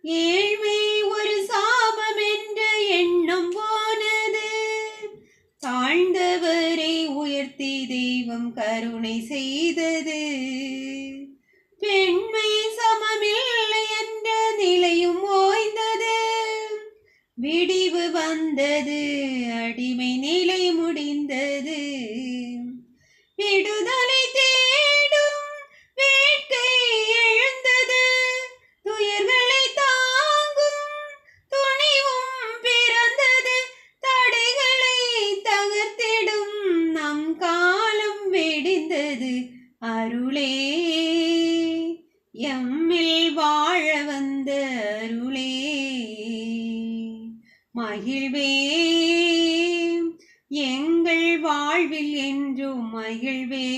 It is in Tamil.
ஏழ்மை ஒரு சாபம் என்ற எண்ணம் போனது. தாழ்ந்தவரை உயர்த்தி தெய்வம் கருணை செய்தது. பெண்மை சமமில்லை என்ற நிலையும் ஓய்ந்தது. விடிவு வந்தது, அடிமை நிலை முடிந்தது. விடுதலை தேடும் வேட்கை எழுந்தது. துயர்களை தாங்கும் துணிவும் பிறந்தது. தடைகளை தகர்த்திடும் நம் காலம் வெடிந்தது. அருளே எம்மில் வாழ வந்த அருளே, மகிழ்வே எங்கள் வாழ்வில் என்றும் மகிழ்வே.